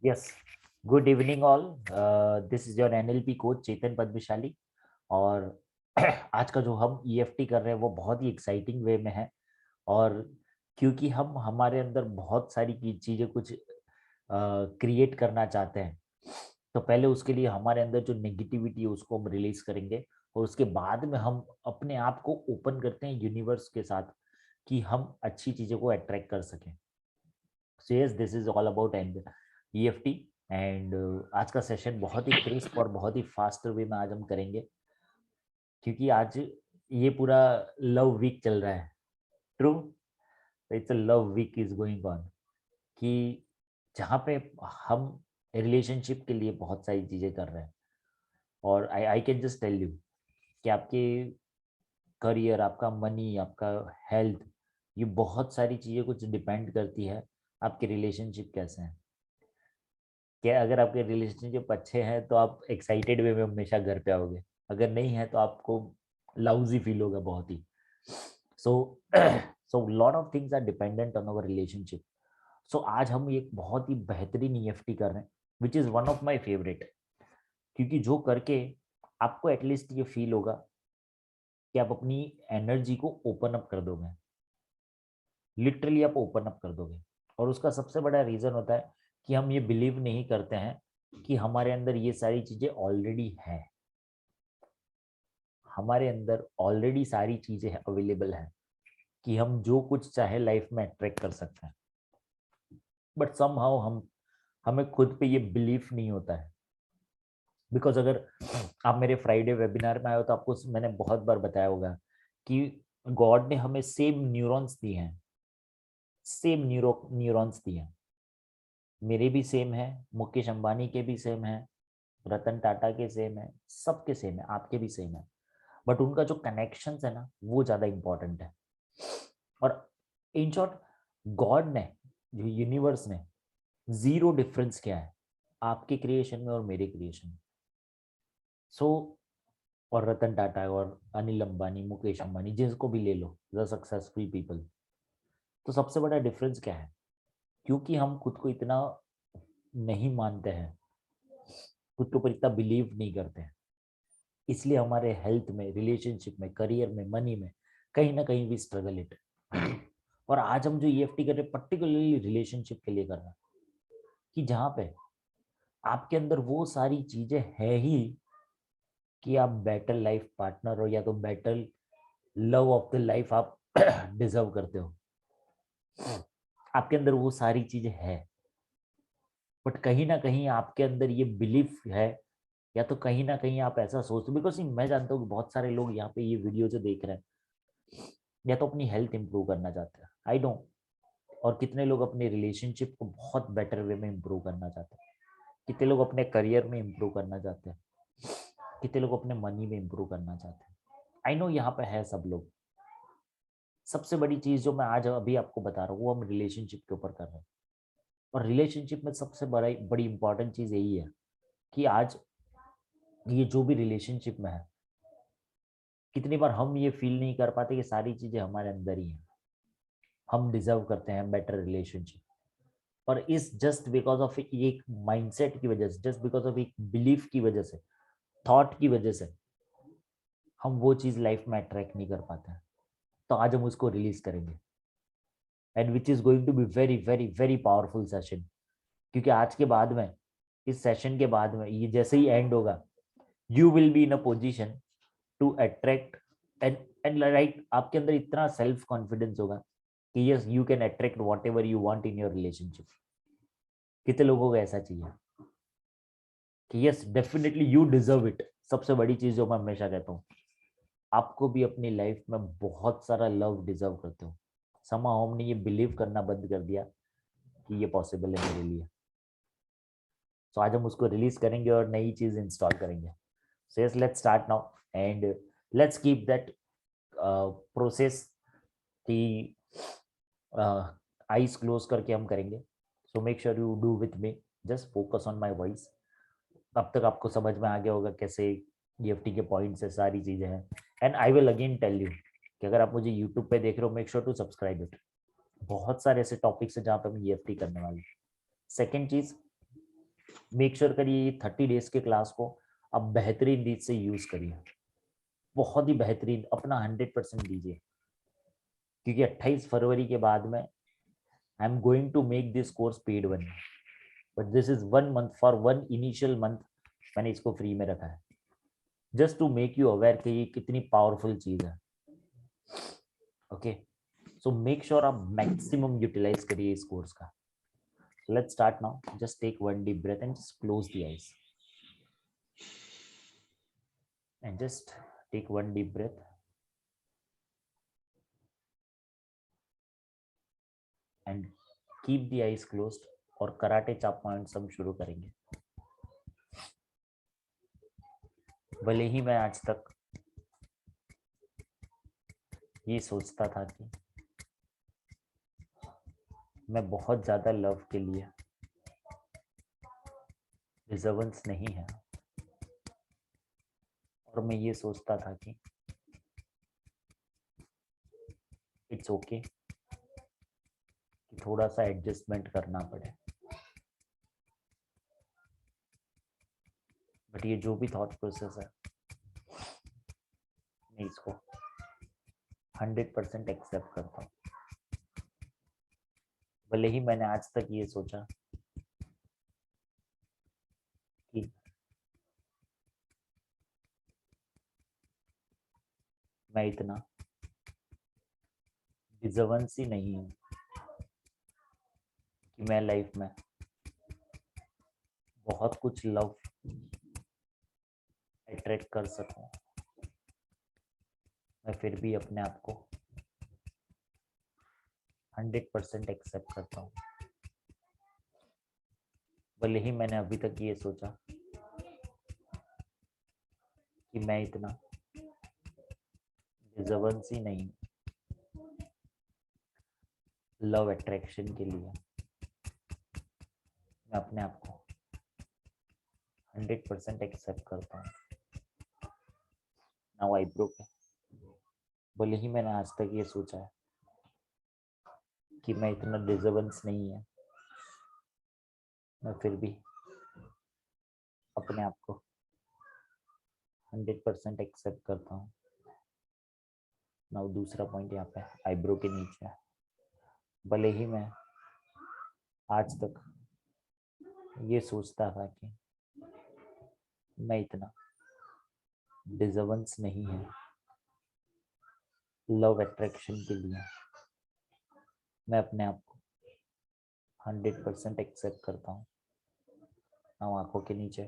Yes, good evening all. This is your NLP coach Chetan Padmashali. और आज का जो हम ईएफटी कर रहे हैं वो बहुत ही एक्साइटिंग वे में है। और क्योंकि हम हमारे अंदर बहुत सारी चीजें कुछ क्रिएट करना चाहते हैं, तो पहले उसके लिए हमारे अंदर जो नेगेटिविटी है उसको हम रिलीज करेंगे, और उसके बाद में हम अपने आप को ओपन करते हैं यूनिवर्स के साथ कि हम अच्छी चीजों को अट्रैक्ट कर सकें। So yes, this is all about EFT. And आज का सेशन बहुत ही क्रिस्प और बहुत ही फास्ट वे में आज हम करेंगे, क्योंकि आज ये पूरा लव वीक चल रहा है। True, it's a love week is going on, कि जहाँ पे हम रिलेशनशिप के लिए बहुत सारी चीज़ें कर रहे हैं। और I I can just tell you कि आपके करियर, आपका मनी, आपका हेल्थ, ये बहुत सारी चीज़ें कुछ डिपेंड करती है आपके रिलेशनशिप कैसे हैं। क्या अगर आपके रिलेशनशिप अच्छे हैं तो आप एक्साइटेड वे में हमेशा घर पे आओगे, अगर नहीं है तो आपको लाउजी फील होगा बहुत ही। So so lot of things are dependent on our relationship. So आज हम एक बहुत ही बेहतरीन ईएफटी कर रहे हैं, which is one of my favourite, क्योंकि जो करके आपको एटलीस्ट ये फील होगा कि आप अपनी एनर्जी को ओपन अप कर दोगे। लिटरली आप ओपन अप कर दोगे। और उसका सबसे बड़ा रीज़न होता है कि हम ये बिलीव नहीं करते हैं कि हमारे अंदर ये सारी चीज़ें ऑलरेडी हैं। हमारे अंदर ऑलरेडी सारी चीज़ें अवेलेबल हैं कि हम जो कुछ चाहे लाइफ में अट्रैक्ट कर सकते हैं। बट समहाउ हमें खुद पे ये बिलीफ नहीं होता है। बिकॉज अगर आप मेरे फ्राइडे वेबिनार में आए हो तो आपको मैंने बहुत बार बताया होगा कि गॉड ने हमें सेम न्यूरॉन्स दिए हैं, सेम न्यूरॉन्स दिए हैं। मेरे भी सेम है, मुकेश अंबानी के भी सेम है, रतन टाटा के सेम है, सबके सेम है, आपके भी सेम है। बट उनका जो कनेक्शन है ना, वो ज्यादा इंपॉर्टेंट है। और इन शॉर्ट, गॉड ने, जो यूनिवर्स ने, जीरो डिफरेंस क्या है आपके क्रिएशन में और मेरे क्रिएशन में। सो और रतन टाटा और अनिल अंबानी, मुकेश अंबानी, जिसको भी ले लो, द सक्सेसफुल पीपल, तो सबसे बड़ा डिफरेंस क्या है? क्योंकि हम खुद को इतना नहीं मानते हैं, खुद के ऊपर इतना बिलीव नहीं करते हैं, इसलिए हमारे हेल्थ में, रिलेशनशिप में, करियर में, मनी में कहीं ना कहीं भी स्ट्रगल इट। और आज हम जो ईएफटी कर रहे हैं पर्टिकुलरली रिलेशनशिप के लिए कर रहे हैं, कि जहाँ पे आपके अंदर वो सारी चीजें है ही कि आप बेटर लाइफ पार्टनर हो, या तो better love of the life आप डिजर्व करते हो। आपके अंदर वो सारी चीजें है, बट कहीं ना कहीं आपके अंदर ये बिलीफ है, या तो कहीं ना कहीं आप ऐसा सोचते हो। बिकॉज मैं जानता हूँ कि बहुत सारे लोग यहाँ पे ये वीडियो जो देख रहे हैं, या तो अपनी हेल्थ इंप्रूव करना चाहते हैं, आई डोंट, और कितने लोग अपने रिलेशनशिप को बहुत बेटर वे में इंप्रूव करना चाहते हैं, कितने लोग अपने करियर में इंप्रूव करना चाहते हैं, कितने लोग अपने मनी में इंप्रूव करना चाहते हैं। आई नो यहाँ पे है सब लोग। सबसे बड़ी चीज जो मैं आज अभी आपको बता रहा हूँ वो हम रिलेशनशिप के ऊपर कर रहे हैं। और रिलेशनशिप में सबसे बड़ी इंपॉर्टेंट चीज यही है कि आज ये जो भी रिलेशनशिप में है, कितनी बार हम ये फील नहीं कर पाते कि सारी चीजें हमारे अंदर ही हैं, हम डिजर्व करते हैं बेटर रिलेशनशिप। और इस जस्ट बिकॉज ऑफ एक माइंडसेट की वजह से, जस्ट बिकॉज ऑफ एक बिलीफ की वजह से, थॉट की वजह से, हम वो चीज लाइफ में अट्रैक्ट नहीं कर पाते हैं। तो आज हम उसको रिलीज करेंगे, and which is going to be very very very powerful session. क्योंकि आज के बाद में, इस सेशन के बाद में, ये जैसे ही एंड होगा, you will be in a position to attract, and and right, आपके अंदर इतना सेल्फ कॉन्फिडेंस होगा कि yes, you can attract whatever you want in your relationship. कितने लोगों को ऐसा चाहिए कि yes, definitely you deserve it. सबसे बड़ी चीज जो मैं हमेशा कहता हूँ, आपको भी अपनी लाइफ में बहुत सारा लव डिजर्व करते हो। समा हमने ये बिलीव करना बंद कर दिया कि ये पॉसिबल है मेरे लिए। तो आज हम उसको रिलीज करेंगे और नई चीज इंस्टॉल करेंगे। So yes, let's start now, and let's keep that process की आईज क्लोज करके हम करेंगे। सो make sure you do with me, just focus on my voice. अब तक आपको समझ में आ गया होगा कैसे ईएफटी के पॉइंट्स है, सारी चीजें हैं। And I will again tell you कि अगर आप मुझे यूट्यूब पे देख रहे हो, make sure to subscribe it. बहुत सारे ऐसे टॉपिक्स हैं जहाँ पे हम ईएफटी करने वाले हैं। सेकेंड चीज, मेक श्योर करिए ये 30 डेज के क्लास को आप बेहतरीन रीत से यूज करिए, बहुत ही बेहतरीन, अपना 100% दीजिए, क्योंकि 28 फरवरी के बाद में I am going to make this course paid one, but this is 1 month, for 1 initial month मैंने इसको फ्री में रखा है, जस्ट टू मेक यू अवेयर कि ये कितनी पावरफुल चीज है। ओके, सो मेक श्योर आप मैक्सिमम यूटिलाइज करिए इस कोर्स का। Let's start now, just take one deep breath and just close the eyes and just take one deep breath and keep the eyes closed और karate चाप points हम शुरू करेंगे। भले ही मैं आज तक ये सोचता था कि मैं बहुत ज्यादा लव के लिए डिजर्वेंस नहीं है, और मैं ये सोचता था कि इट्स ओके कि थोड़ा सा एडजस्टमेंट करना पड़े, बट ये जो भी थॉट प्रोसेस है मैं इसको 100% एक्सेप्ट करता हूँ। भले ही मैंने आज तक ये सोचा कि मैं इतना डिजर्वेंस ही नहीं हूँ कि मैं लाइफ में बहुत कुछ लव अट्रैक्ट कर सकूं, मैं फिर भी अपने आप को 100% एक्सेप्ट करता हूँ। भले ही मैंने अभी तक ये सोचा कि मैं इतना डिजर्वेंस ही नहीं लव अट्रैक्शन के लिए, मैं अपने आप को 100% एक्सेप्ट करता हूँ। नाउ आईब्रो पे, भले ही मैंने आज तक ये सोचा है कि मैं इतना डिजर्वेंस नहीं है, मैं फिर भी अपने आप को 100% एक्सेप्ट करता हूँ। नाउ दूसरा पॉइंट यहाँ पे आईब्रो के नीचे, भले ही मैं आज तक ये सोचता था कि मैं इतना डिजर्वेंस नहीं है लव अट्रैक्शन के लिए, मैं अपने आप को 100% एक्सेप्ट करता हूँ। नाउ आंखों के नीचे,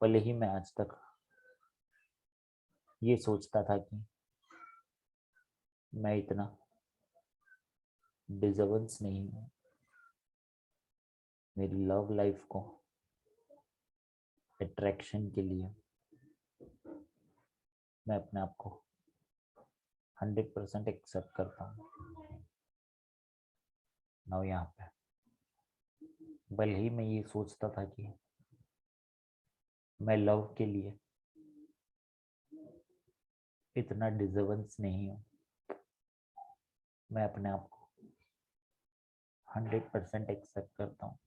भले ही मैं आज तक ये सोचता था कि मैं इतना डिजर्वेंस नहीं हूँ मेरी लव लाइफ को अट्रैक्शन के लिए, मैं अपने आप को 100% एक्सेप्ट करता हूँ। नाउ यहाँ पे, भले ही मैं ये सोचता था कि मैं लव के लिए इतना डिजर्वेंस नहीं हूँ, मैं अपने आप को 100% एक्सेप्ट करता हूँ।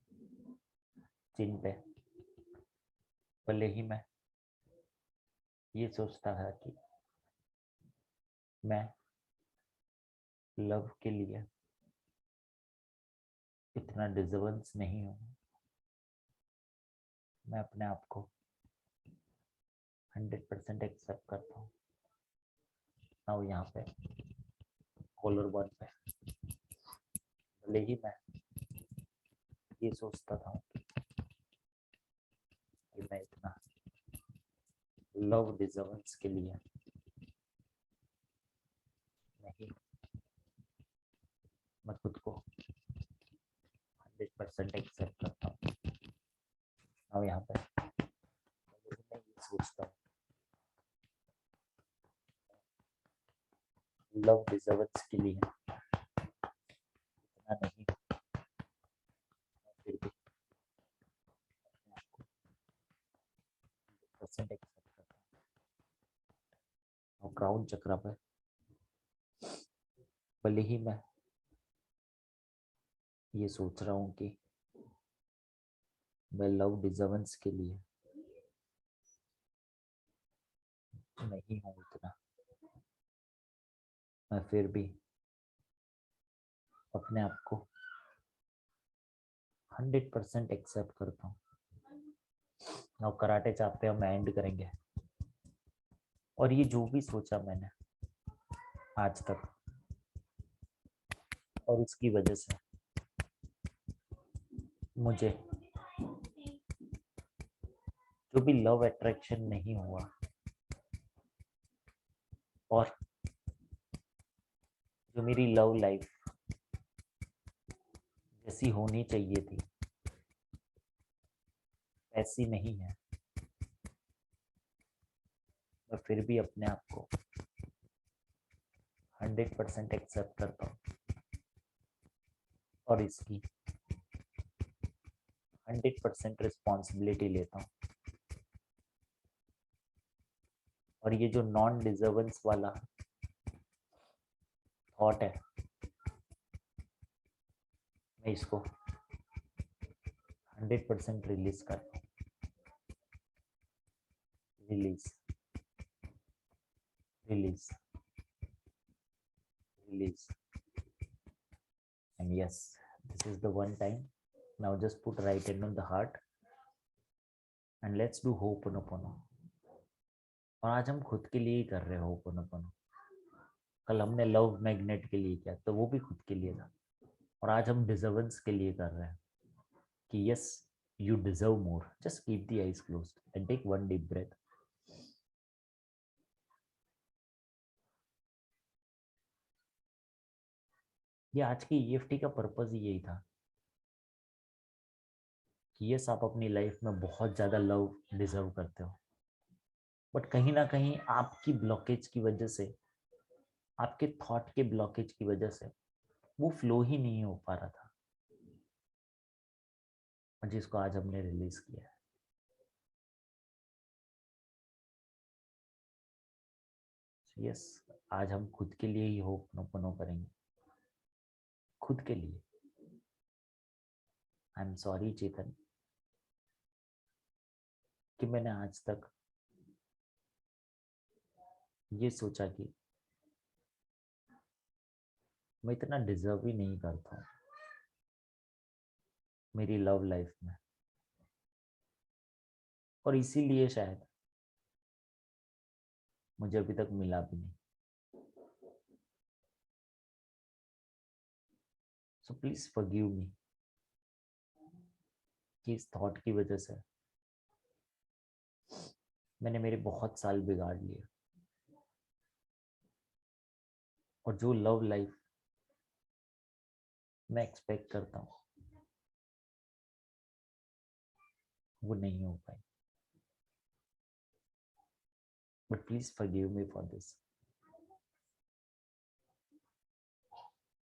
चिन पे, भले ही मैं ये सोचता था कि मैं लव के लिए इतना डिजर्वेंस नहीं हूँ, मैं अपने आप को 100% एक्सेप्ट करता हूँ। नाउ यहाँ पे कॉलर बॉन पे, भले ही मैं ये सोचता था कि मैं इतना लव डिजर्वेंस के लिए नहीं, मैं खुद को 100% एक्सेप्ट करता हूँ। अब यहाँ पे मैं ये सोचता हूँ लव डिजर्वेंस के लिए इतना नहीं, फिर भी 100% एक्सेप्ट करता हूँ। क्राउन चक्र पे, भले ही मैं ये सोच रहा हूँ कि मैं लव डिजर्वेंस के लिए नहीं हूँ उतना, मैं फिर भी अपने आप को 100% एक्सेप्ट करता हूँ। अब कराटे चाहते हम एंड करेंगे, और ये जो भी सोचा मैंने आज तक, और उसकी वजह से मुझे जो भी लव अट्रैक्शन नहीं हुआ, और जो मेरी लव लाइफ जैसी होनी चाहिए थी ऐसी नहीं है, मैं फिर भी अपने आप को 100% एक्सेप्ट करता हूँ, और इसकी 100% रिस्पॉन्सिबिलिटी लेता हूँ। और ये जो नॉन डिजर्वेंस वाला थॉट है, मैं इसको 100% रिलीज करता हूँ। Release, release, release, and yes, this is the one time. Now just put right hand on the heart and let's do Ho'oponopono. और आज हम खुद के लिए ही कर रहे हो Ho'oponopono। कल हमने लव मैग्नेट के लिए किया, तो वो भी खुद के लिए था, और आज हम डिजर्वेंस के लिए कर रहे हैं कि yes, you deserve more. Just keep the eyes closed and take one deep breath. ये आज की EFT का पर्पस ही यही था कि यस, आप अपनी लाइफ में बहुत ज़्यादा लव डिजर्व करते हो, बट कहीं ना कहीं आपकी ब्लॉकेज की वजह से, आपके थॉट के ब्लॉकेज की वजह से वो फ्लो ही नहीं हो पा रहा था, और जिसको आज हमने रिलीज किया है। यस, आज हम खुद के लिए ही होपनो करेंगे, खुद के लिए। आई एम सॉरी चेतन कि मैंने आज तक ये सोचा कि मैं इतना डिजर्व ही नहीं करता हूँ मेरी लव लाइफ में, और इसीलिए शायद मुझे अभी तक मिला भी नहीं। सो प्लीज फॉरगिव मी कि इस थॉट की वजह से मैंने मेरे बहुत साल बिगाड़ लिए, और जो लव लाइफ मैं एक्सपेक्ट करता हूँ वो नहीं हो पाई। But please forgive me for this.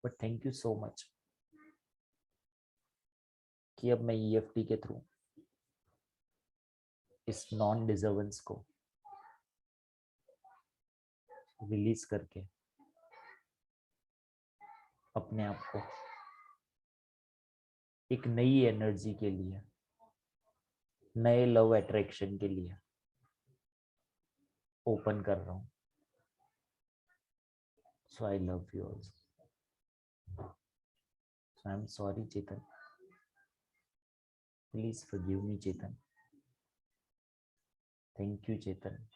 But thank you so much कि अब मैं EFT के थ्रू इस नॉन डिजर्वेंस को रिलीज करके अपने आप को एक नई एनर्जी के लिए, नए लव अट्रैक्शन के लिए ओपन कर रहा हूँ। So I love you also. So I am sorry Chetan, please forgive me Chetan. Thank you Chetan,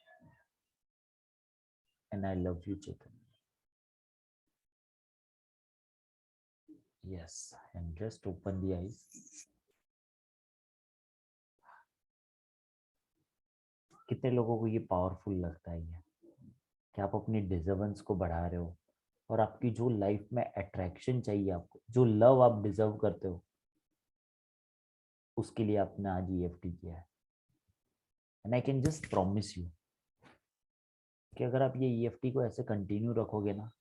and I love you Chetan. Yes, and just open the eyes. कितने लोगों को ये पावरफुल लगता है ये कि आप अपनी डिजर्वेंस को बढ़ा रहे हो, और आपकी जो लाइफ में अट्रैक्शन चाहिए आपको, जो लव आप डिजर्व करते हो, उसके लिए आपने आज EFT किया है। And I can just promise you कि अगर आप ये EFT को ऐसे कंटिन्यू रखोगे ना,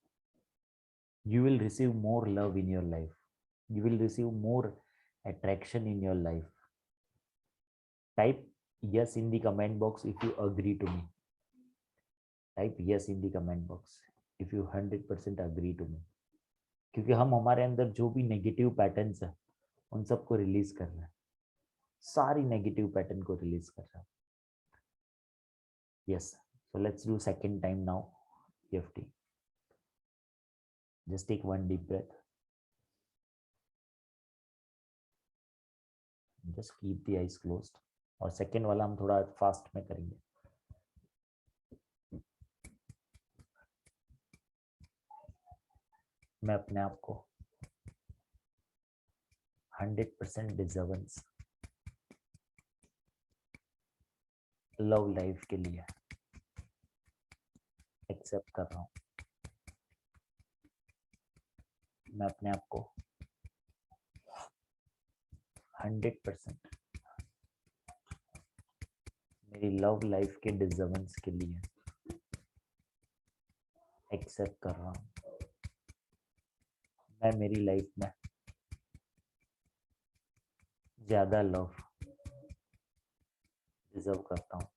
you will receive more love in your life, you will receive more attraction in your life. Type yes in the comment box if you agree to me. Type yes in the comment box if you 100% agree to me. क्योंकि हम हमारे अंदर जो भी negative patterns है उन सबको release कर रहे हैं, सारी नेगेटिव पैटर्न को रिलीज कर रहा हूँ। Yes, so let's do second time now EFT. Just take one deep breath, just keep the eyes closed. और सेकेंड वाला हम थोड़ा फास्ट में करेंगे. मैं अपने आप को 100% डिजर्वेंस लव लाइफ के लिए एक्सेप्ट कर रहा हूँ. मैं अपने आप को 100% मेरी लव लाइफ के डिजर्वेंस के लिए एक्सेप्ट कर रहा हूँ. मैं मेरी लाइफ में ज्यादा लव डिजर्व करता हूँ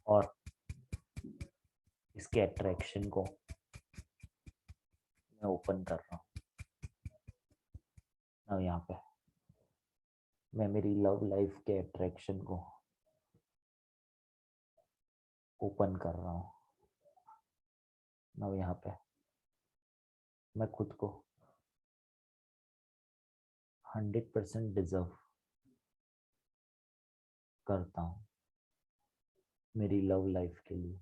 और इसके अट्रैक्शन को मैं ओपन कर रहा हूँ. अब यहाँ पे मैं मेरी लव लाइफ के अट्रैक्शन को ओपन कर रहा हूँ. अब यहाँ पे मैं खुद को 100% डिजर्व करता हूँ मेरी लव लाइफ के लिए.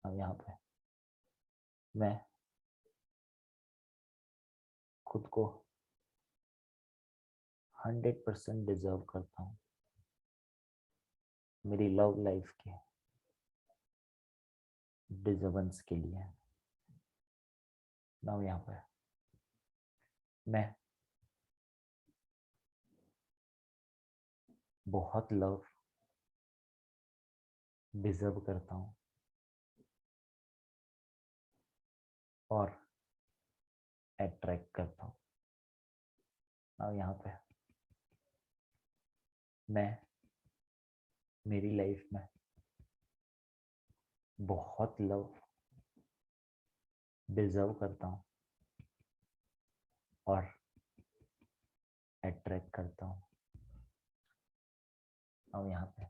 अब यहाँ पे मैं खुद को 100% डिजर्व करता हूँ मेरी लव लाइफ के डिजर्वेंस के लिए. नाउ यहाँ पे मैं बहुत लव डिजर्व करता हूँ और अट्रैक्ट करता हूँ. अब यहाँ पे मैं मेरी लाइफ में बहुत लव डिजर्व करता हूँ और अट्रैक्ट करता हूँ. अब यहाँ पे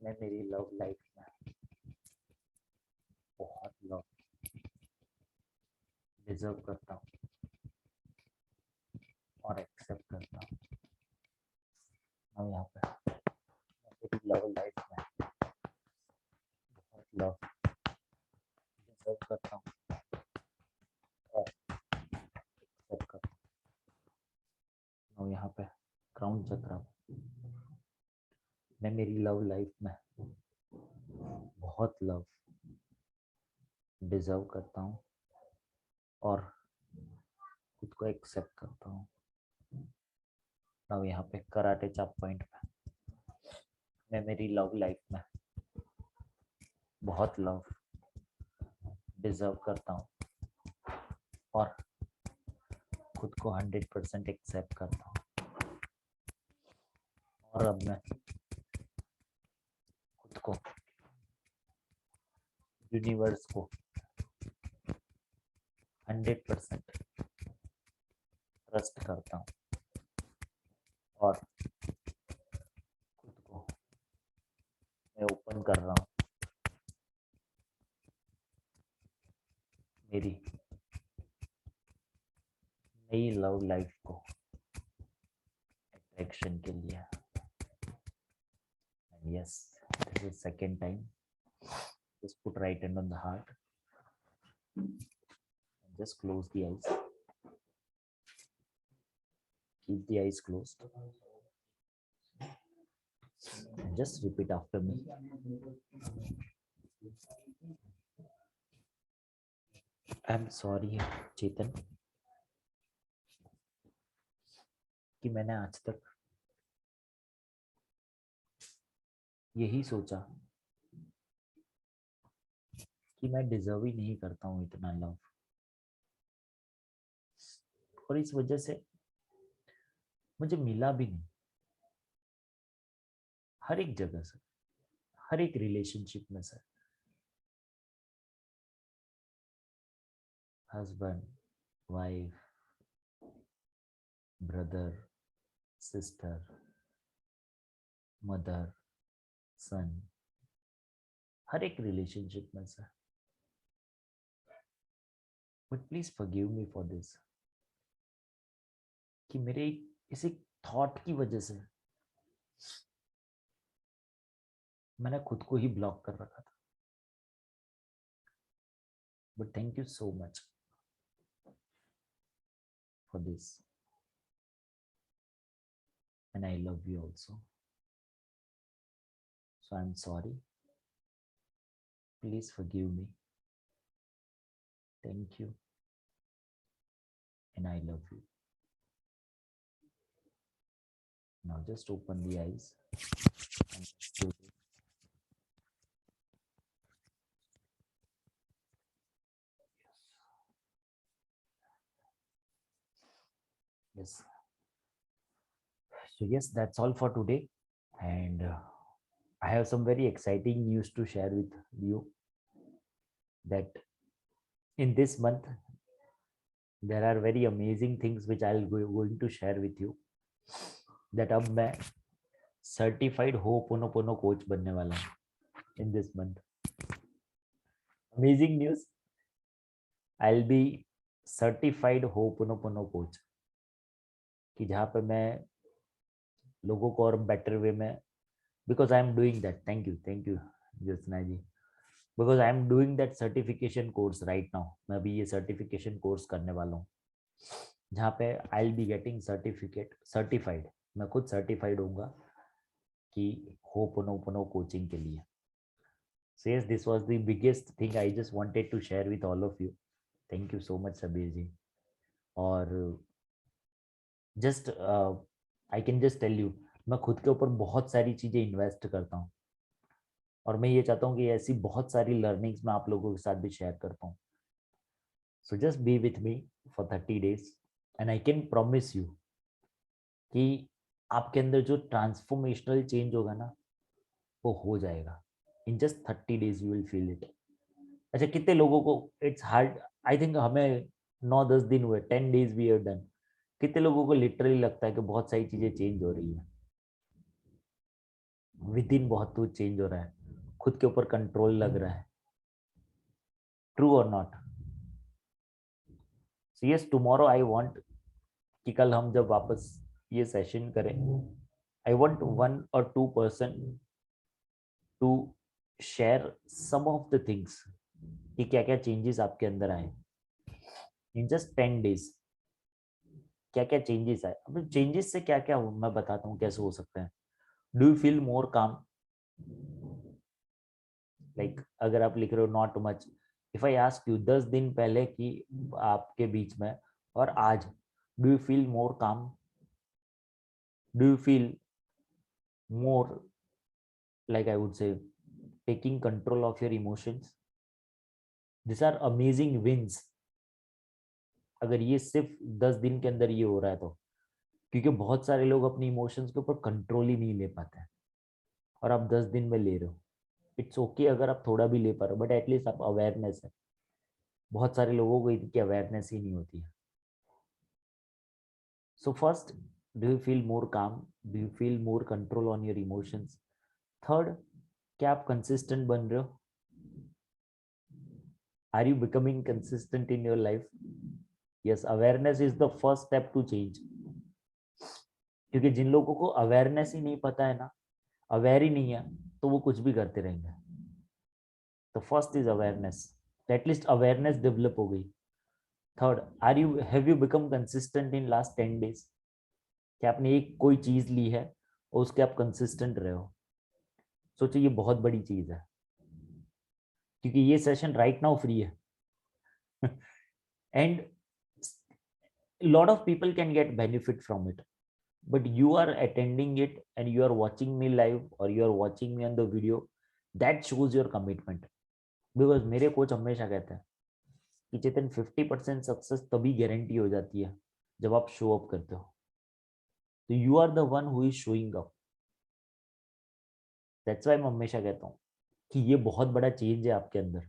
मैं मेरी लव लाइफ में बहुत लव डिजर्व करता हूँ और एक्सेप्ट करता हूँ. अब यहाँ पे मैं मेरी लव लाइफ में बहुत लव डिजर्व करता हूँ और एक्सेप्ट करता हूँ. अब यहाँ पे क्राउन चक्र मैं मेरी लव लाइफ में बहुत लव डिजर्व करता हूँ और खुद को एक्सेप्ट करता हूँ. अब यहाँ पे कराटे चॉप पॉइंट पे मैं मेरी लव लाइफ में बहुत लव डिजर्व करता हूँ और खुद को 100% एक्सेप्ट करता हूँ. और अब मैं खुद को यूनिवर्स को 100% ट्रस्ट करता हूँ और खुद को मैं ओपन कर रहा हूँ मेरी नई लव लाइफ को अट्रैक्शन के लिए. Yes, this is second time. Just put right hand on the heart and just close the eyes. Keep the eyes closed and just repeat after me. I'm sorry, चेतन, कि मैंने आज तक यही सोचा कि मैं डिजर्व ही नहीं करता हूँ इतना लव, और इस वजह से मुझे मिला भी नहीं. हर एक जगह से, हर एक रिलेशनशिप में से, husband, wife, brother, sister, mother, son, हर एक रिलेशनशिप में से। But please forgive me for this, कि मेरे इसी थॉट की वजह से मैंने खुद को ही ब्लॉक कर रखा था। But thank you so much for this, and I love you also, so I'm sorry, please forgive me, thank you, and I love you. Now just open the eyes and close it. Yes, so yes, that's all for today, and I have some very exciting news to share with you, that in this month there are very amazing things which I'll going to share with you, that अब मैं certified ho'oponopono coach बनने वाला हूँ in this month. Amazing news, I'll be certified ho'oponopono coach, कि जहाँ पे मैं लोगों को और बेटर वे में, because I am doing that, thank you Jyotsna ji, because I am doing that certification course right now. मैं अभी ये सर्टिफिकेशन कोर्स करने वाला हूँ, जहाँ पे I will be getting certified, मैं खुद सर्टिफाइड होऊंगा कि होपोनोपोनो कोचिंग के लिए। So yes, this was the biggest thing I just wanted to share with all of you. Thank you so much Sabir ji. और just I can just tell you, मैं खुद के ऊपर बहुत सारी चीज़ें इन्वेस्ट करता हूँ, और मैं ये चाहता हूँ कि ऐसी बहुत सारी लर्निंग्स मैं आप लोगों के साथ भी शेयर करता हूँ। So just be with me for 30 days, and I can promise you कि आपके अंदर जो ट्रांसफॉर्मेशनल चेंज होगा ना, वो हो जाएगा। In just 30 days you will feel it. अच्छा, कितने लोगों को इट्स हार्ड, आई थिंक हमें 9-10 दिन हुए, 10 days वी हैव डन, कितने लोगों को लिटरली लगता है कि बहुत सारी चीजें चेंज हो रही है, विद इन बहुत कुछ चेंज हो रहा है, खुद के ऊपर कंट्रोल लग रहा है, ट्रू और not? So yes, tomorrow I want कि कल हम जब वापस ये सेशन करें, I want 1 or 2 person to share some of the things, कि क्या क्या चेंजेस आपके अंदर आए इन जस्ट 10 days, क्या क्या चेंजेस आए। अब चेंजेस से क्या क्या मैं बताता हूँ कैसे हो सकता है। डू यू फील मोर काम? लाइक अगर आप लिख रहे हो not much, if I ask you 10 दिन पहले की आपके बीच में और आज, do you feel more calm? Do you feel more, like I would say, taking control of your emotions? These are amazing wins, अगर ये सिर्फ 10 दिन के अंदर ये हो रहा है तो। क्योंकि बहुत सारे लोग अपनी इमोशंस के ऊपर कंट्रोल ही नहीं ले पाते हैं, और आप 10 दिन में ले रहे हो। इट्स ओके अगर आप थोड़ा भी ले पा रहे हो, बट एटलीस्ट आप अवेयरनेस है। बहुत सारे लोगों को इनकी अवेयरनेस ही नहीं होती है। So first, do you feel more calm? Do you feel more control on your emotions? Third, क्या आप कंसिस्टेंट बन रहे हो? Are you becoming consistent in your life? Yes, awareness is the first step to change. क्योंकि जिन लोगों को awareness ही नहीं पता है ना, अवेयर ही नहीं है, तो वो कुछ भी करते रहेंगे। तो first is awareness, at least awareness develop हो गई। Third, have you become consistent in last 10 days? कि आपने एक कोई चीज ली है और उसके आप कंसिस्टेंट रहे हो। सोचो, ये बहुत बड़ी चीज है, क्योंकि ये सेशन राइट नाउ फ्री है and lot of people can get benefit from it, but you are attending it and you are watching me live or you are watching me on the video, that shows your commitment. Because मेरे coach हमेशा कहते हैं कि चेतन 50% success तभी guarantee हो जाती है जब आप शो अप करते हो। तो you are the one who is showing up. That's why मैं हमेशा कहता हूँ कि ये बहुत बड़ा चेंज है आपके अंदर,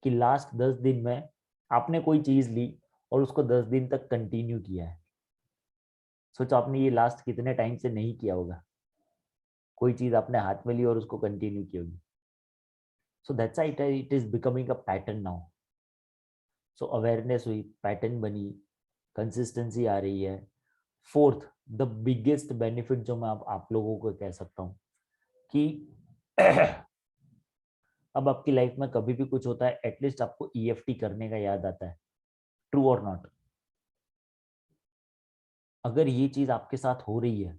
कि लास्ट 10 दिन में आपने कोई चीज ली और उसको 10 दिन तक कंटिन्यू किया है। सोचो आपने ये लास्ट कितने टाइम से नहीं किया होगा, कोई चीज आपने हाथ में ली और उसको कंटिन्यू की होगी. So that's why it is becoming a pattern now. So awareness हुई, पैटर्न बनी, कंसिस्टेंसी आ रही है. फोर्थ, द बिगेस्ट बेनिफिट जो मैं आप लोगों को कह सकता हूँ कि अब आपकी लाइफ में कभी भी कुछ होता है, एटलीस्ट आपको ईएफटी करने का याद आता है. ट्रू और नॉट? अगर ये चीज आपके साथ हो रही है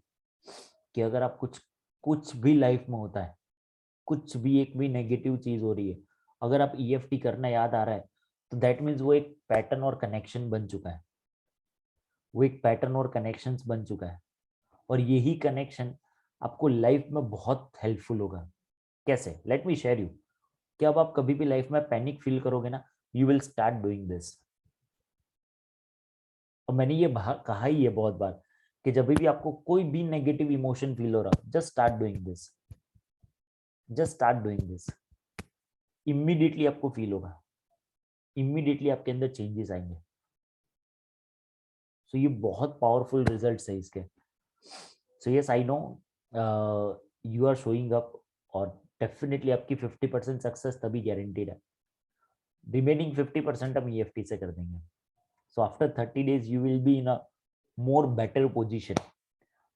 कि अगर आप कुछ कुछ भी लाइफ में होता है, कुछ भी एक भी नेगेटिव चीज हो रही है, अगर आप ईएफटी करना याद आ रहा है, तो दैट मीन्स वो एक पैटर्न और कनेक्शन बन चुका है. वो एक पैटर्न और कनेक्शंस बन चुका है. और यही कनेक्शन आपको लाइफ में बहुत हेल्पफुल होगा. कैसे? Let me share you. कि अब आप कभी भी लाइफ में पैनिक फील करोगे ना, you will start doing this. और मैंने ये कहा ही है बहुत बार कि जब भी आपको कोई भी नेगेटिव इमोशन फील हो रहा, just start doing this. Just start doing this. Immediately आपको फील होगा, इमीडिएटली आपके अंदर चेंजेस आएंगे. सो ये बहुत पावरफुल रिजल्ट्स है इसके. So yes I know you are showing up, और डेफिनेटली आपकी 50% सक्सेस तभी गारंटीड है. रिमेनिंग 50% हम ईएफटी से कर देंगे. So after 30 days you will be in a more better position.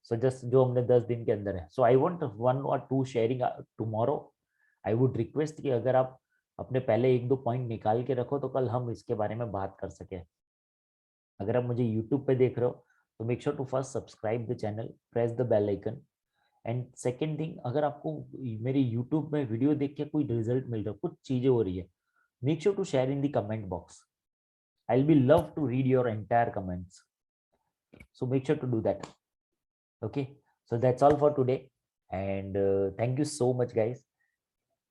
So just जो हमने 10 दिन के अंदर है. So I want 1 or 2 sharing tomorrow. I would request कि अगर आप अपने पहले 1-2 पॉइंट निकाल के रखो तो कल हम इसके बारे में बात कर सके. अगर आप मुझे यूट्यूब पे देख रहे हो तो make sure to first subscribe the channel, press the bell icon. And second thing, अगर आपको मेरे यूट्यूब में वीडियो देख के कोई रिजल्ट मिल रहा है, कुछ चीजें हो रही है, make sure to share in the comment box. I'll be love to read your entire comments. So make sure to do that. Okay. So that's all for today. And thank you so much, guys,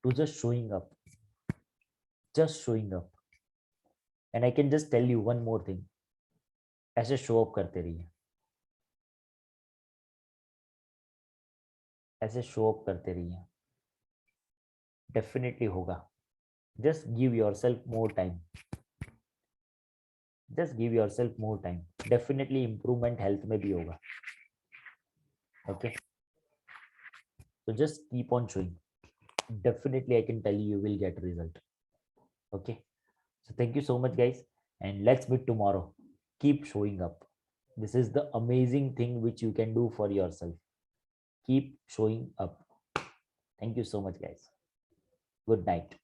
to just showing up. Just showing up. And I can just tell you one more thing. ऐसे show up करते रहिए. ऐसे show up करते रहिए. Definitely होगा. Just give your self more time. Just give your self more time. Definitely improvement health में भी होगा. Okay. So just keep on showing. Definitely I can tell you will get result. Okay. So thank you so much, guys, and let's meet tomorrow. Keep showing up. This is the amazing thing which you can do for yourself. Keep showing up. Thank you so much, guys. Good night.